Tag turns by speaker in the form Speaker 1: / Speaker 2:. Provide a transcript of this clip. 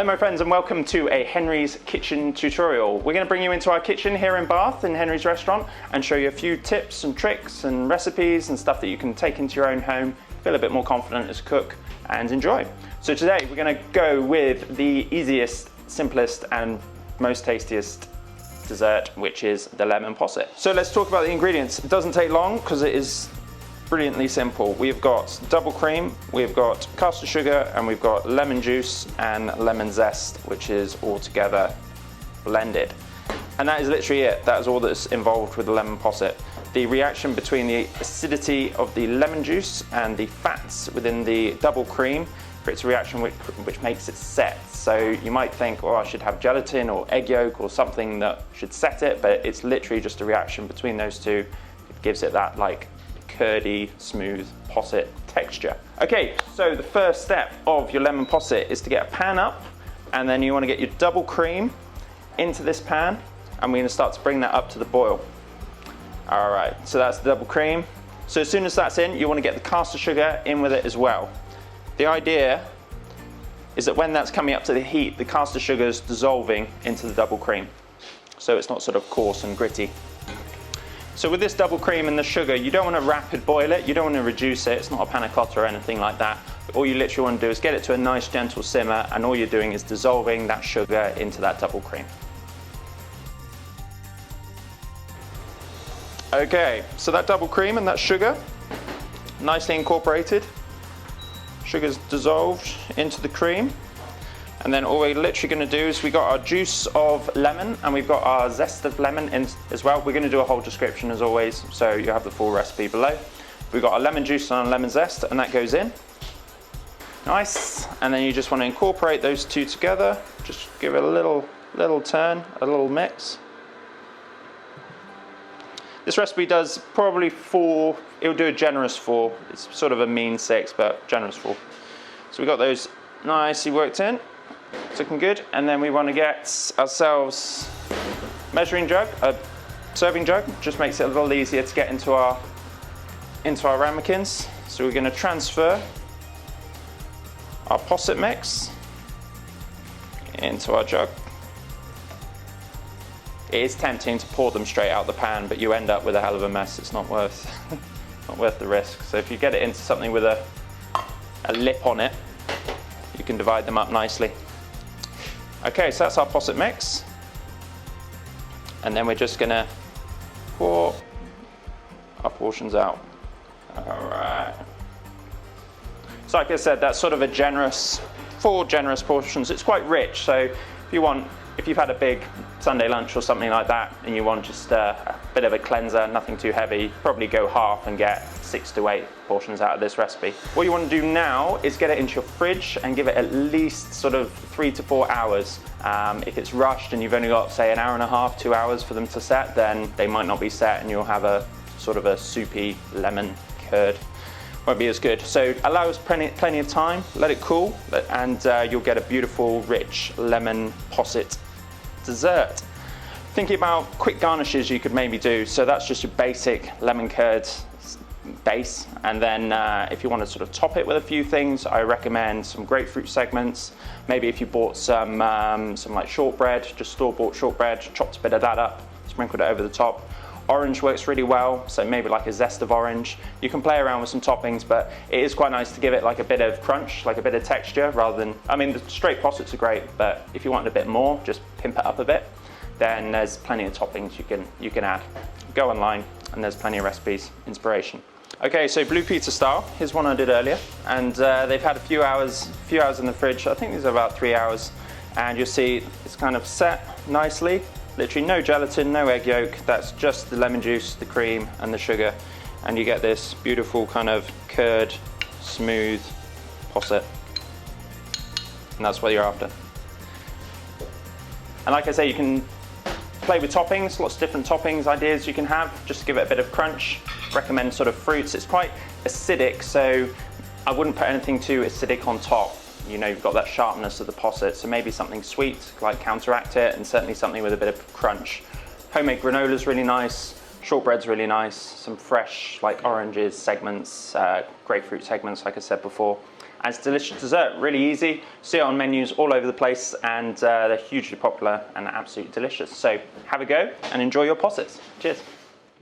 Speaker 1: Hello my friends and welcome to a Henry's Kitchen tutorial. We're going to bring you into our kitchen here in Bath in Henry's restaurant and show you a few tips and tricks and recipes and stuff that you can take into your own home, feel a bit more confident as a cook and enjoy. So today we're going to go with the easiest, simplest and most tastiest dessert, which is the lemon posset. So let's talk about the ingredients. It doesn't take long because it is brilliantly simple. We've got double cream, we've got caster sugar, and we've got lemon juice and lemon zest, which is all together blended. And that is literally it. That is all that's involved with the lemon posset. The reaction between the acidity of the lemon juice and the fats within the double cream creates a reaction which makes it set. So you might think, oh, I should have gelatin or egg yolk or something that should set it, but it's literally just a reaction between those two. It gives it that like curdy, smooth posset texture. Okay, so the first step of your lemon posset is to get a pan up, and then you want to get your double cream into this pan, and we're going to start to bring that up to the boil. All right, so that's the double cream. So as soon as that's in, you want to get the caster sugar in with it as well. The idea is that when that's coming up to the heat, the caster sugar is dissolving into the double cream, so it's not sort of coarse and gritty. So with this double cream and the sugar, you don't want to rapid boil it, you don't want to reduce it, it's not a panna cotta or anything like that. All you literally want to do is get it to a nice gentle simmer, and all you're doing is dissolving that sugar into that double cream. Okay, so that double cream and that sugar, nicely incorporated. Sugar's dissolved into the cream. And then all we're literally going to do is we got our juice of lemon and we've got our zest of lemon in as well. We're going to do a whole description as always, so you have the full recipe below. We've got our lemon juice and our lemon zest, and that goes in. Nice. And then you just want to incorporate those two together. Just give it a little turn, a little mix. This recipe does probably 4, it'll do a generous 4. It's sort of a mean 6, but generous 4. So we got those nicely worked in. It's looking good, and then we want to get ourselves a measuring jug, a serving jug. Just makes it a little easier to get into our ramekins. So we're going to transfer our posset mix into our jug. It is tempting to pour them straight out the pan, but you end up with a hell of a mess. It's not worth the risk. So if you get it into something with a lip on it, you can divide them up nicely. Okay, so that's our posset mix. And then we're just gonna pour our portions out. All right. So like I said, that's sort of a generous, 4 generous portions. It's quite rich, so if you've had a big Sunday lunch or something like that and you want just a bit of a cleanser, nothing too heavy, probably go half and get 6 to 8 portions out of this recipe. What you want to do now is get it into your fridge and give it at least sort of 3 to 4 hours. If it's rushed and you've only got say an hour and a half, 2 hours for them to set, then they might not be set and you'll have a sort of a soupy lemon curd. Won't be as good. So allow us plenty of time, let it cool, and you'll get a beautiful, rich lemon posset dessert. Thinking about quick garnishes you could maybe do, so that's just your basic lemon curd base, and then if you want to sort of top it with a few things, I recommend some grapefruit segments. Maybe if you bought some like shortbread, just store-bought shortbread, chopped a bit of that up, sprinkled it over the top. Orange works really well, so maybe like a zest of orange. You can play around with some toppings, but it is quite nice to give it like a bit of crunch, like a bit of texture, rather than, I mean, the straight possets are great, but if you want a bit more, just pimp it up a bit, then there's plenty of toppings you can add. Go online, and there's plenty of recipes, inspiration. Okay, so blue pizza style, here's one I did earlier, and they've had a few hours in the fridge. I think these are about 3 hours, and you'll see it's kind of set nicely. Literally no gelatin, no egg yolk, that's just the lemon juice, the cream and the sugar, and you get this beautiful kind of curd, smooth posset, and that's what you're after. And like I say, you can play with toppings, lots of different toppings ideas you can have, just to give it a bit of crunch. Recommend sort of fruits. It's quite acidic, so I wouldn't put anything too acidic on top. You know, you've got that sharpness of the posset, so maybe something sweet like counteract it, and certainly something with a bit of crunch. Homemade granola is really nice, shortbread's really nice, some fresh like oranges segments, grapefruit segments like I said before. as delicious dessert. Really easy. See it on menus all over the place, and they're hugely popular and absolutely delicious. So have a go and enjoy your possets. Cheers.